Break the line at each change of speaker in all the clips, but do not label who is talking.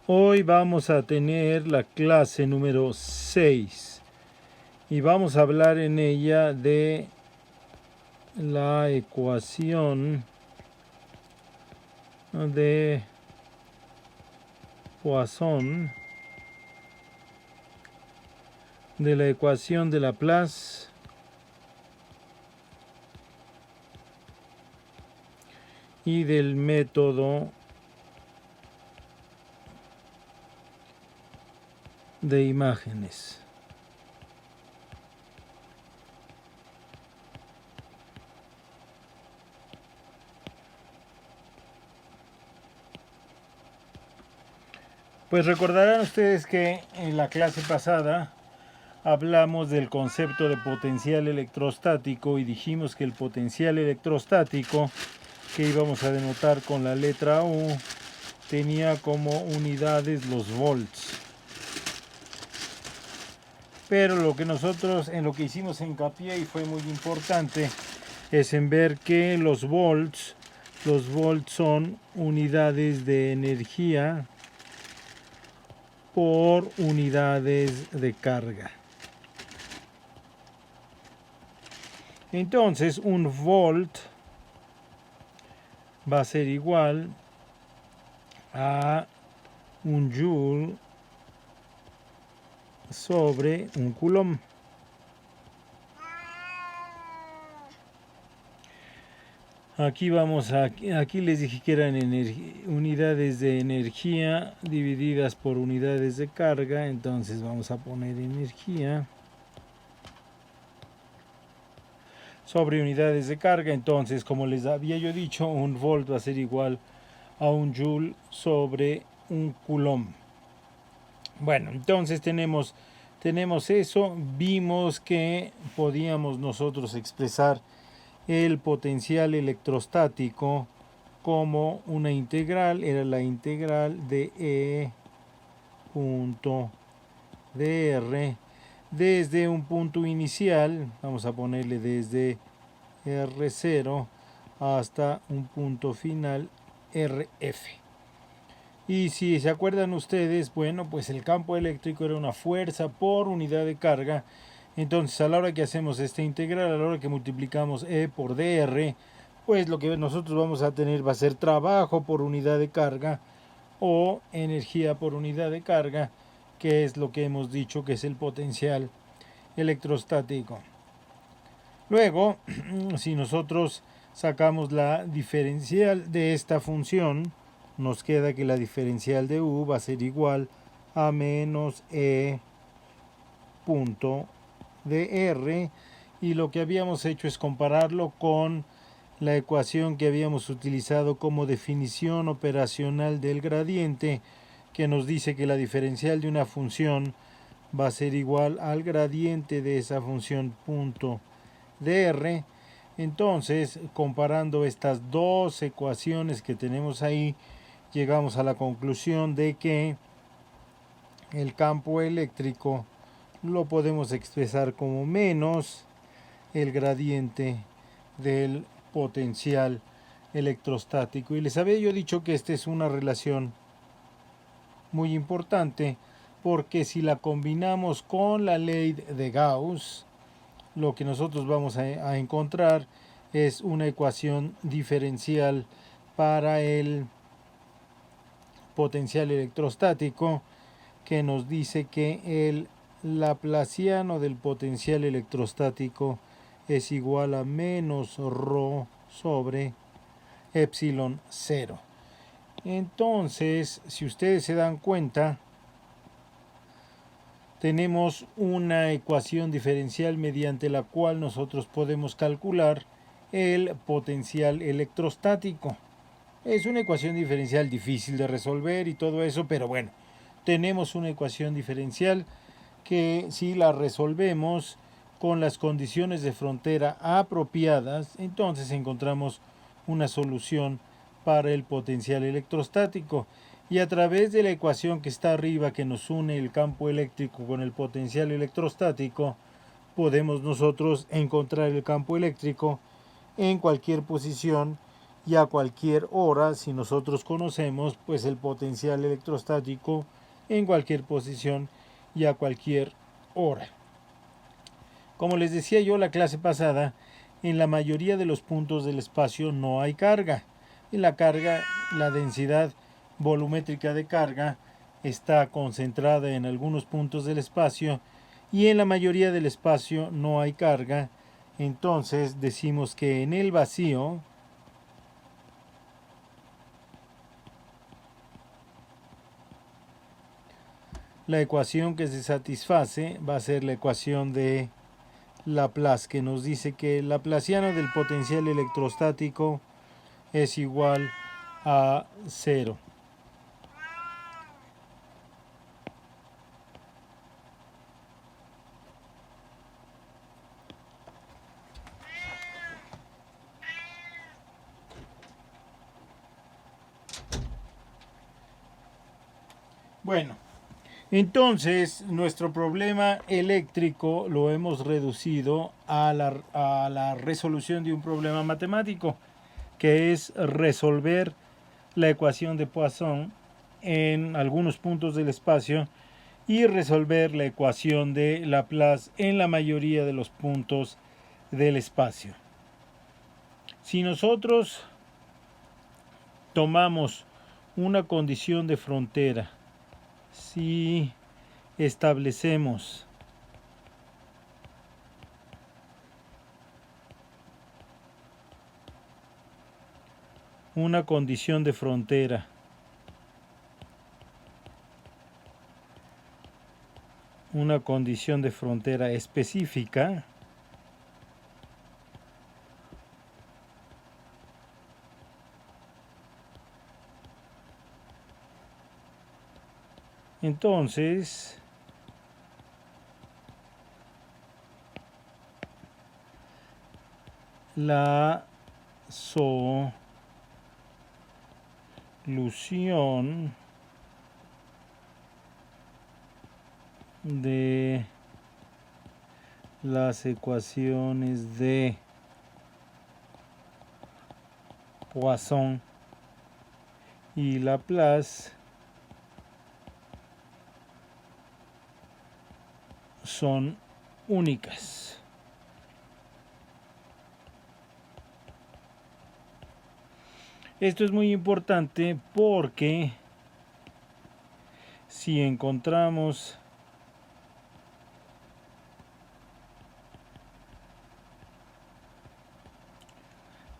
Hoy vamos a tener la clase número 6 y vamos a hablar en ella de la ecuación de Poisson, de la ecuación de Laplace y del método de imágenes. Pues recordarán ustedes que en la clase pasada hablamos del concepto de potencial electrostático y dijimos que el potencial electrostático, que íbamos a denotar con la letra U, tenía como unidades los volts. Pero lo que nosotros en lo que hicimos hincapié y fue muy importante es en ver que los volts son unidades de energía por unidades de carga. Entonces un volt va a ser igual a un joule sobre un coulomb. Aquí les dije que eran unidades de energía divididas por unidades de carga, entonces vamos a poner energía sobre unidades de carga. Entonces, como les había yo dicho, un volt va a ser igual a un joule sobre un coulomb. Bueno, entonces tenemos eso. Vimos que podíamos nosotros expresar el potencial electrostático como una integral, era la integral de E punto dr desde un punto inicial, vamos a ponerle desde R0 hasta un punto final RF. Y si se acuerdan ustedes, bueno, pues el campo eléctrico era una fuerza por unidad de carga. Entonces, a la hora que hacemos esta integral, a la hora que multiplicamos E por dr, pues lo que nosotros vamos a tener va a ser trabajo por unidad de carga o energía por unidad de carga, que es lo que hemos dicho que es el potencial electrostático. Luego, si nosotros sacamos la diferencial de esta función, nos queda que la diferencial de U va a ser igual a menos E punto dr, y lo que habíamos hecho es compararlo con la ecuación que habíamos utilizado como definición operacional del gradiente, que nos dice que la diferencial de una función va a ser igual al gradiente de esa función punto dr. Entonces, comparando estas dos ecuaciones que tenemos ahí, llegamos a la conclusión de que el campo eléctrico lo podemos expresar como menos el gradiente del potencial electrostático. Y les había yo dicho que esta es una relación muy importante, porque si la combinamos con la ley de Gauss, lo que nosotros vamos a encontrar es una ecuación diferencial para el potencial electrostático, que nos dice que el laplaciano del potencial electrostático es igual a menos ρ sobre epsilon 0. Entonces, si ustedes se dan cuenta, tenemos una ecuación diferencial mediante la cual nosotros podemos calcular el potencial electrostático. Es una ecuación diferencial difícil de resolver y todo eso, pero bueno, tenemos una ecuación diferencial que si la resolvemos con las condiciones de frontera apropiadas, entonces encontramos una solución para el potencial electrostático. Y a través de la ecuación que está arriba, que nos une el campo eléctrico con el potencial electrostático, podemos nosotros encontrar el campo eléctrico en cualquier posición y a cualquier hora, si nosotros conocemos pues el potencial electrostático en cualquier posición y a cualquier hora. Como les decía yo la clase pasada, en la mayoría de los puntos del espacio no hay carga. En la carga, la densidad volumétrica de carga está concentrada en algunos puntos del espacio y en la mayoría del espacio no hay carga. Entonces decimos que en el vacío la ecuación que se satisface va a ser la ecuación de Laplace, que nos dice que el laplaciano del potencial electrostático es igual a 0. Bueno, entonces nuestro problema eléctrico lo hemos reducido a la resolución de un problema matemático, que es resolver la ecuación de Poisson en algunos puntos del espacio y resolver la ecuación de Laplace en la mayoría de los puntos del espacio. Si nosotros tomamos una condición de frontera, si establecemos una condición de frontera específica, entonces la solución de las ecuaciones de Poisson y Laplace son únicas. Esto es muy importante porque si encontramos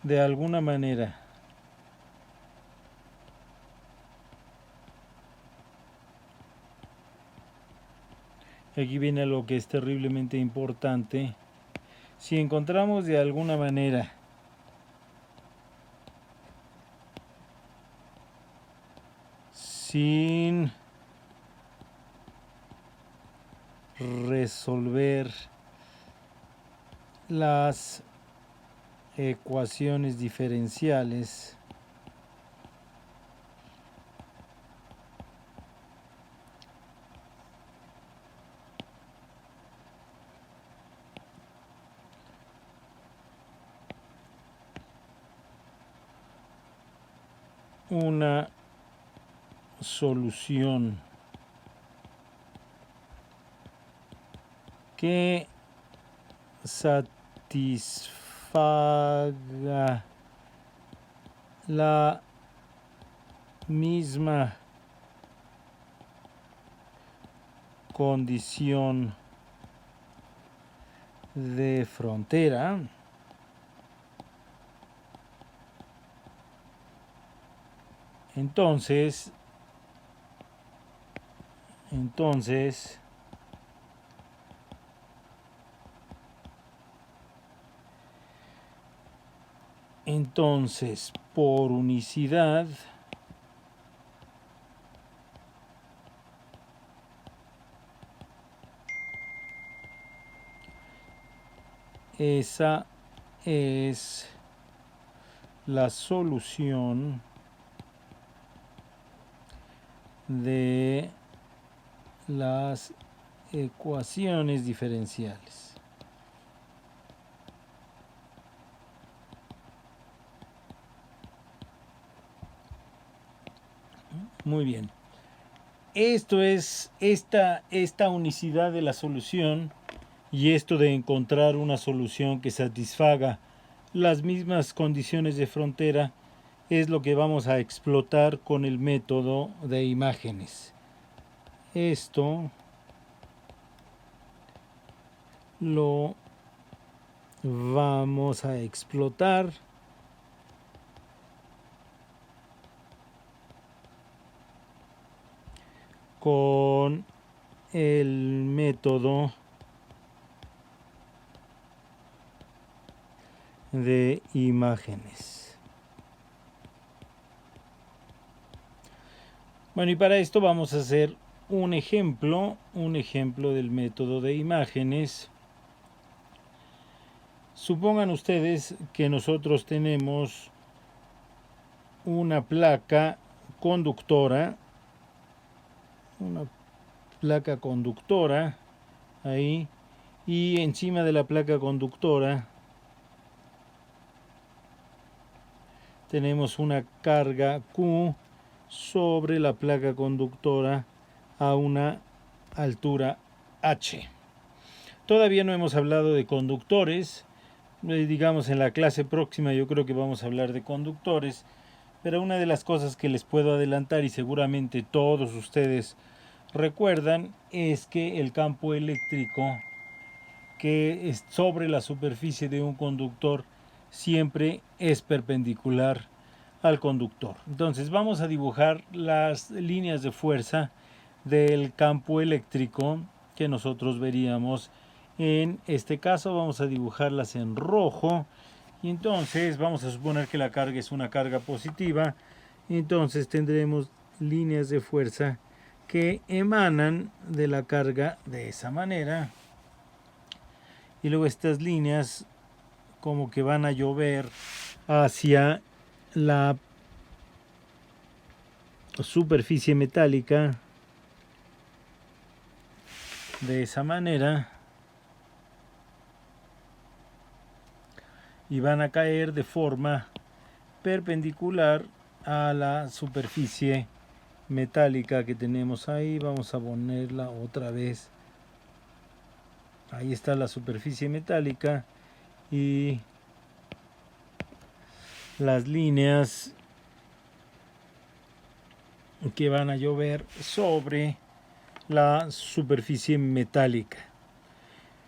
de alguna manera aquí viene lo que es terriblemente importante, si encontramos de alguna manera sin resolver las ecuaciones diferenciales una solución que satisfaga la misma condición de frontera, entonces por unicidad esa es la solución de las ecuaciones diferenciales. Muy bien. Esto es esta unicidad de la solución y esto de encontrar una solución que satisfaga las mismas condiciones de frontera es lo que vamos a explotar con el método de imágenes. Esto lo vamos a explotar con el método de imágenes. Bueno, y para esto vamos a hacer un ejemplo del método de imágenes. Supongan ustedes que nosotros tenemos una placa conductora, ahí, y encima de la placa conductora tenemos una carga Q sobre la placa conductora a una altura H. Todavía no hemos hablado de conductores, digamos en la clase próxima yo creo que vamos a hablar de conductores, pero una de las cosas que les puedo adelantar y seguramente todos ustedes recuerdan es que el campo eléctrico que es sobre la superficie de un conductor siempre es perpendicular al conductor. Entonces vamos a dibujar las líneas de fuerza del campo eléctrico que nosotros veríamos. En este caso vamos a dibujarlas en rojo y entonces vamos a suponer que la carga es una carga positiva. Entonces tendremos líneas de fuerza que emanan de la carga de esa manera. Y luego estas líneas como que van a llover hacia la superficie metálica de esa manera y van a caer de forma perpendicular a la superficie metálica que tenemos ahí. Vamos a ponerla otra vez. Ahí está la superficie metálica y las líneas que van a llover sobre la superficie metálica.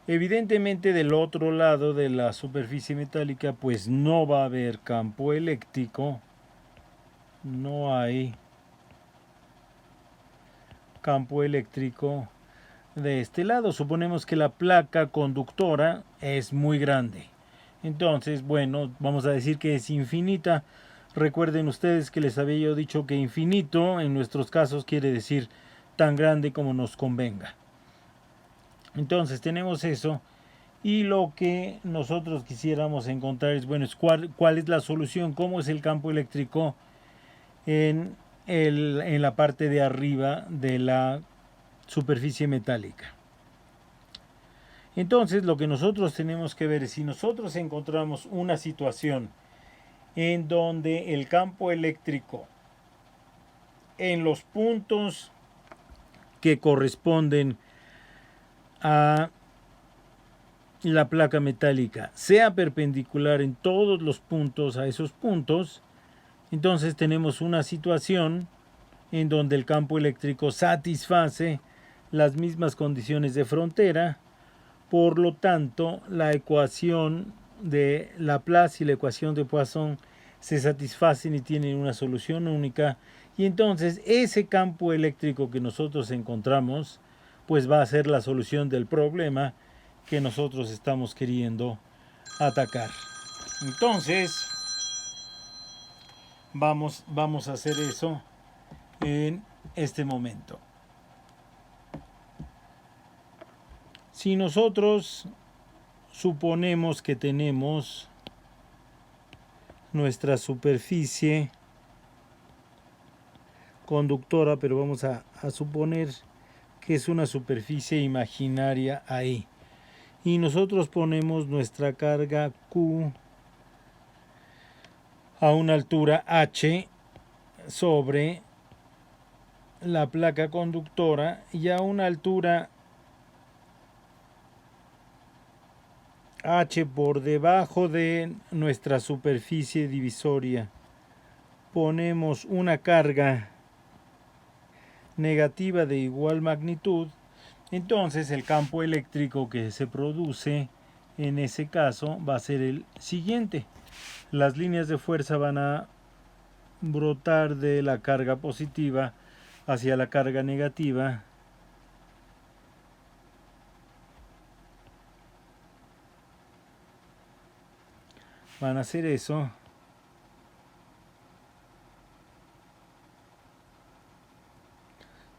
Evidentemente del otro lado de la superficie metálica pues no va a haber campo eléctrico, no hay campo eléctrico de este lado. Suponemos que la placa conductora es muy grande. Entonces, bueno, vamos a decir que es infinita. Recuerden ustedes que les había yo dicho que infinito en nuestros casos quiere decir tan grande como nos convenga. Entonces tenemos eso y lo que nosotros quisiéramos encontrar es, bueno, cuál es la solución, cómo es el campo eléctrico en la parte de arriba de la superficie metálica. Entonces lo que nosotros tenemos que ver es si nosotros encontramos una situación en donde el campo eléctrico en los puntos que corresponden a la placa metálica sea perpendicular en todos los puntos a esos puntos, entonces tenemos una situación en donde el campo eléctrico satisface las mismas condiciones de frontera. Por lo tanto, la ecuación de Laplace y la ecuación de Poisson se satisfacen y tienen una solución única. Y entonces ese campo eléctrico que nosotros encontramos, pues va a ser la solución del problema que nosotros estamos queriendo atacar. Entonces, vamos a hacer eso en este momento. Si nosotros suponemos que tenemos nuestra superficie conductora, pero vamos a suponer que es una superficie imaginaria ahí, y nosotros ponemos nuestra carga Q a una altura H sobre la placa conductora y a una altura h por debajo de nuestra superficie divisoria ponemos una carga negativa de igual magnitud, entonces el campo eléctrico que se produce en ese caso va a ser el siguiente. Las líneas de fuerza van a brotar de la carga positiva hacia la carga negativa. Van a hacer eso.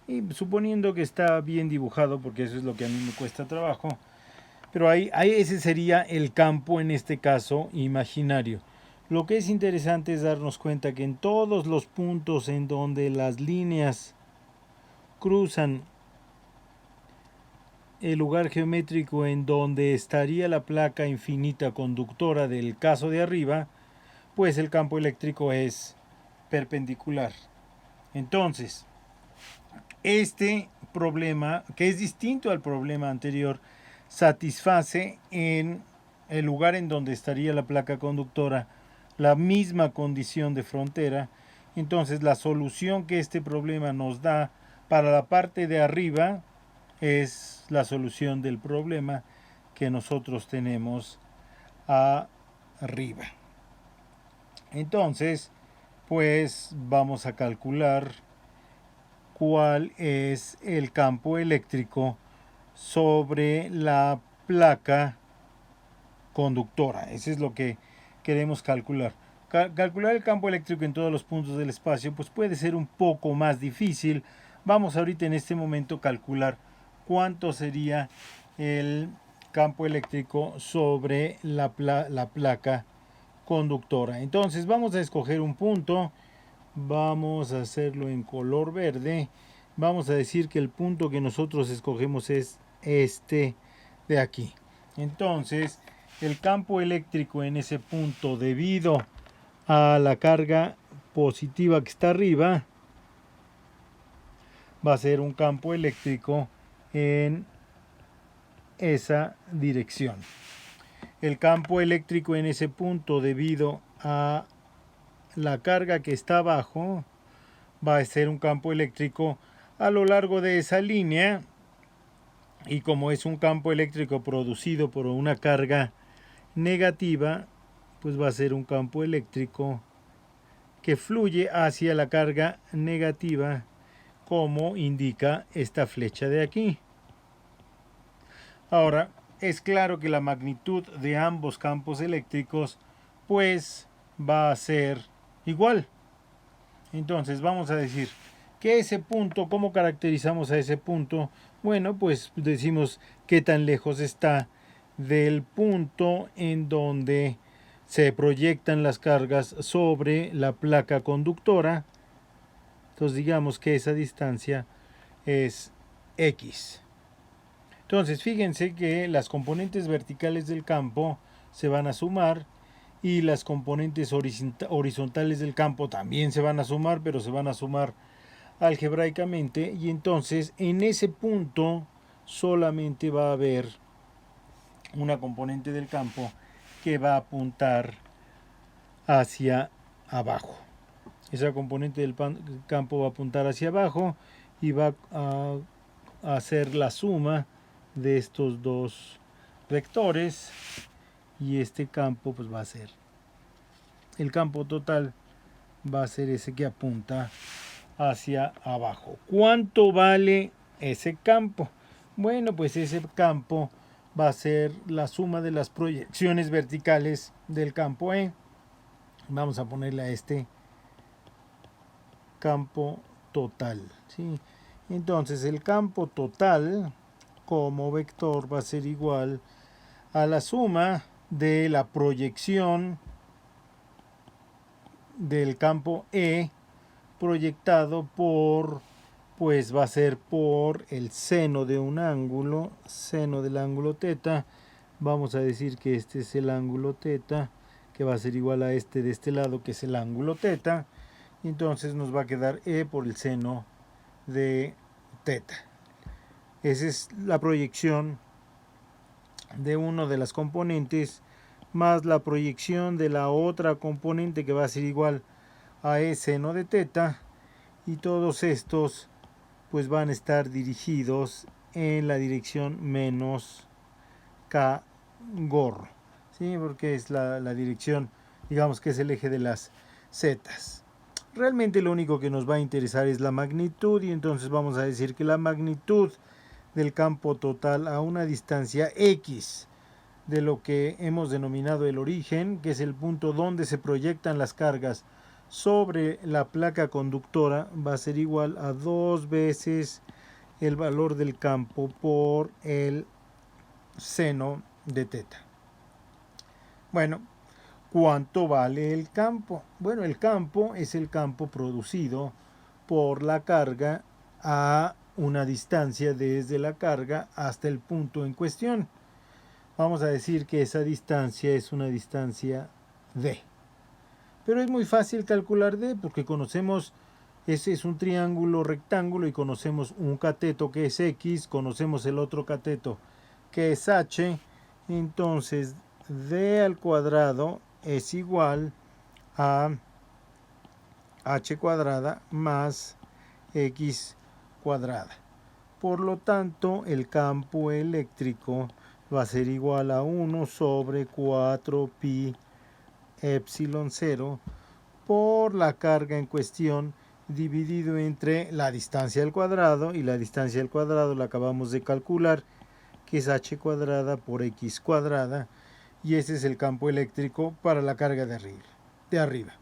Y suponiendo que está bien dibujado, porque eso es lo que a mí me cuesta trabajo, pero ahí ese sería el campo en este caso imaginario. Lo que es interesante es darnos cuenta que en todos los puntos en donde las líneas cruzan el lugar geométrico en donde estaría la placa infinita conductora del caso de arriba, pues el campo eléctrico es perpendicular. Entonces, este problema, que es distinto al problema anterior, satisface en el lugar en donde estaría la placa conductora la misma condición de frontera. Entonces la solución que este problema nos da para la parte de arriba es la solución del problema que nosotros tenemos arriba. Entonces, pues vamos a calcular cuál es el campo eléctrico sobre la placa conductora. Eso es lo que queremos calcular. Calcular el campo eléctrico en todos los puntos del espacio pues puede ser un poco más difícil. Vamos ahorita en este momento a calcular cuánto sería el campo eléctrico sobre la placa conductora. Entonces vamos a escoger un punto. Vamos a hacerlo en color verde. Vamos a decir que el punto que nosotros escogemos es este de aquí. Entonces, el campo eléctrico en ese punto, debido a la carga positiva que está arriba, va a ser un campo eléctrico en esa dirección. El campo eléctrico en ese punto, debido a la carga que está abajo, va a ser un campo eléctrico a lo largo de esa línea, y como es un campo eléctrico producido por una carga negativa, pues va a ser un campo eléctrico que fluye hacia la carga negativa, como indica esta flecha de aquí. Ahora, es claro que la magnitud de ambos campos eléctricos pues va a ser igual. Entonces vamos a decir que ese punto, ¿cómo caracterizamos a ese punto? Bueno, pues decimos qué tan lejos está del punto en donde se proyectan las cargas sobre la placa conductora. Entonces digamos que esa distancia es X. Entonces fíjense que las componentes verticales del campo se van a sumar y las componentes horizontales del campo también se van a sumar, pero se van a sumar algebraicamente, y entonces en ese punto solamente va a haber una componente del campo que va a apuntar hacia abajo. Esa componente del campo va a apuntar hacia abajo y va a hacer la suma de estos dos vectores, y este campo pues va a ser el campo total, va a ser ese que apunta hacia abajo. ¿Cuánto vale ese campo? Bueno, pues ese campo va a ser la suma de las proyecciones verticales del campo E. Vamos a ponerle a este campo total, ¿sí? Entonces el campo total como vector va a ser igual a la suma de la proyección del campo E proyectado por, pues va a ser por el seno de un ángulo, seno del ángulo teta. Vamos a decir que este es el ángulo teta, que va a ser igual a este de este lado, que es el ángulo teta. Entonces nos va a quedar E por el seno de teta. Esa es la proyección de uno de las componentes más la proyección de la otra componente que va a ser igual a E seno de teta, y todos estos pues van a estar dirigidos en la dirección menos K gorro, ¿sí? Porque es la dirección, digamos que es el eje de las zetas. Realmente lo único que nos va a interesar es la magnitud, y entonces vamos a decir que la magnitud del campo total a una distancia X de lo que hemos denominado el origen, que es el punto donde se proyectan las cargas sobre la placa conductora, va a ser igual a 2 veces el valor del campo por el seno de teta. Bueno, ¿cuánto vale el campo? Bueno, el campo es el campo producido por la carga a una distancia desde la carga hasta el punto en cuestión. Vamos a decir que esa distancia es una distancia D. Pero es muy fácil calcular D porque conocemos, ese es un triángulo rectángulo y conocemos un cateto que es X, conocemos el otro cateto que es H. Entonces D al cuadrado es igual a H cuadrada más X cuadrada. Por lo tanto, el campo eléctrico va a ser igual a 1 sobre 4 pi epsilon 0 por la carga en cuestión dividido entre la distancia al cuadrado, y la distancia al cuadrado la acabamos de calcular, que es h cuadrada por x cuadrada, y ese es el campo eléctrico para la carga de arriba.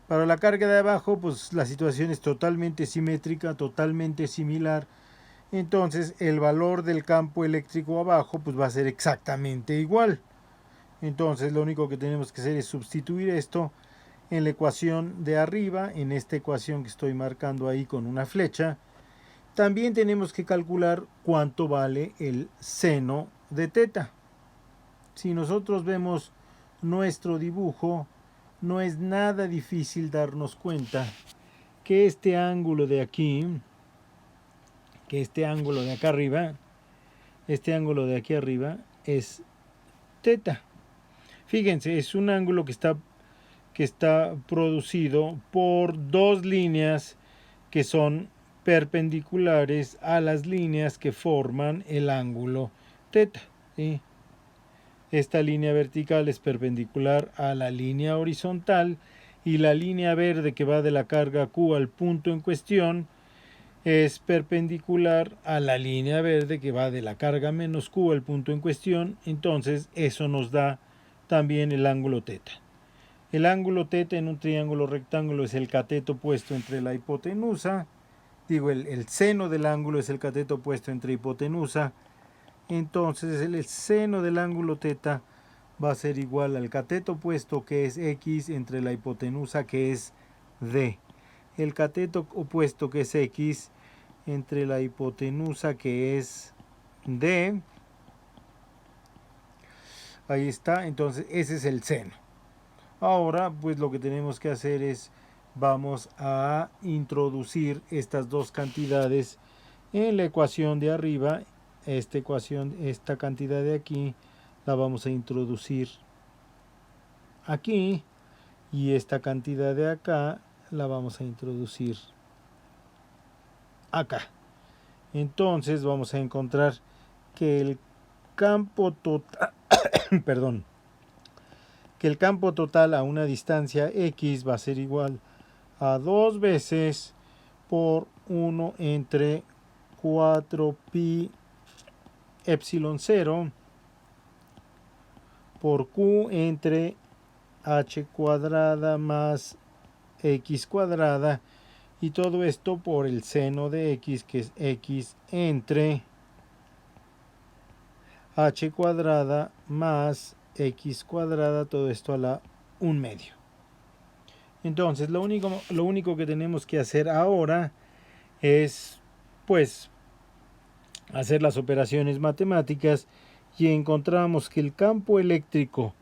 Para la carga de abajo, pues la situación es totalmente simétrica, totalmente similar. Entonces el valor del campo eléctrico abajo pues va a ser exactamente igual. Entonces lo único que tenemos que hacer es sustituir esto en la ecuación de arriba, en esta ecuación que estoy marcando ahí con una flecha. También tenemos que calcular cuánto vale el seno de teta. Si nosotros vemos nuestro dibujo, no es nada difícil darnos cuenta que este ángulo de aquí, que este ángulo de acá arriba, este ángulo de aquí arriba es teta. Fíjense, es un ángulo que está producido por dos líneas que son perpendiculares a las líneas que forman el ángulo teta, ¿sí? Esta línea vertical es perpendicular a la línea horizontal, y la línea verde que va de la carga Q al punto en cuestión es perpendicular a la línea verde que va de la carga menos Q al punto en cuestión. Entonces eso nos da también el ángulo teta. El ángulo teta en un triángulo rectángulo es el cateto puesto entre la hipotenusa. El seno del ángulo es el cateto puesto entre hipotenusa. Entonces el seno del ángulo teta va a ser igual al cateto puesto, que es X, entre la hipotenusa, que es D. El cateto opuesto, que es X, entre la hipotenusa, que es D. Ahí está. Entonces ese es el seno. Ahora pues lo que tenemos que hacer es, vamos a introducir estas dos cantidades en la ecuación de arriba. Esta cantidad de aquí la vamos a introducir aquí, y esta cantidad de acá la vamos a introducir acá. Entonces vamos a encontrar que el campo total perdón, que el campo total a una distancia X va a ser igual a 2 veces por 1 entre 4 pi epsilon 0 por Q entre h cuadrada más x cuadrada, y todo esto por el seno de x, que es x entre h cuadrada más x cuadrada, todo esto a la 1/2. Entonces lo único que tenemos que hacer ahora es pues hacer las operaciones matemáticas, y encontramos que el campo eléctrico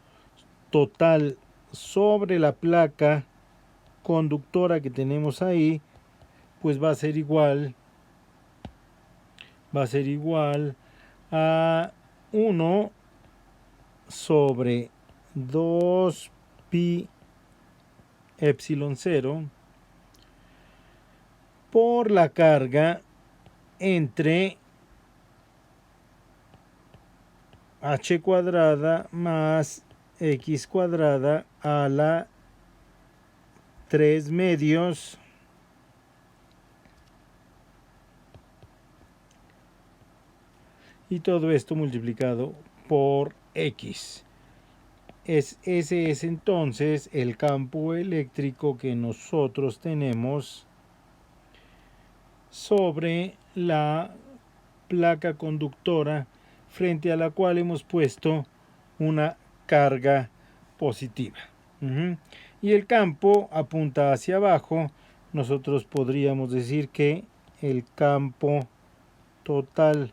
total sobre la placa conductora que tenemos ahí pues va a ser igual a 1 sobre 2 pi epsilon 0 por la carga entre h cuadrada más x cuadrada a la 3 medios y todo esto multiplicado por x. Ese es entonces el campo eléctrico que nosotros tenemos sobre la placa conductora frente a la cual hemos puesto una carga positiva. Y el campo apunta hacia abajo. Nosotros podríamos decir que el campo total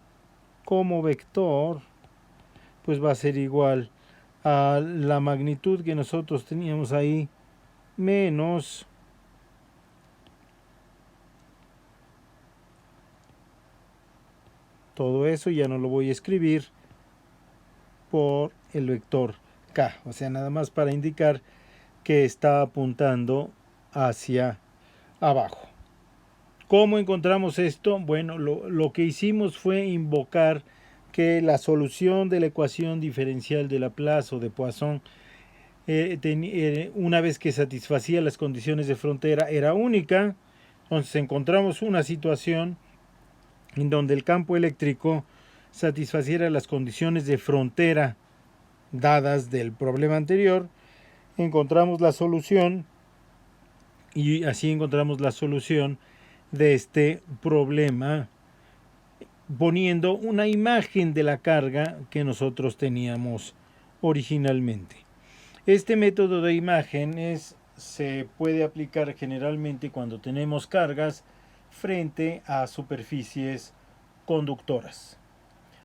como vector pues va a ser igual a la magnitud que nosotros teníamos ahí menos todo eso, ya no lo voy a escribir, por el vector k, o sea, nada más para indicar que está apuntando hacia abajo. ¿Cómo encontramos esto? Bueno, lo que hicimos fue invocar que la solución de la ecuación diferencial de Laplace o de Poisson, una vez que satisfacía las condiciones de frontera, era única. Entonces encontramos una situación en donde el campo eléctrico satisfaciera las condiciones de frontera dadas del problema anterior. Encontramos la solución y así encontramos la solución de este problema poniendo una imagen de la carga que nosotros teníamos originalmente. Este método de imágenes se puede aplicar generalmente cuando tenemos cargas frente a superficies conductoras.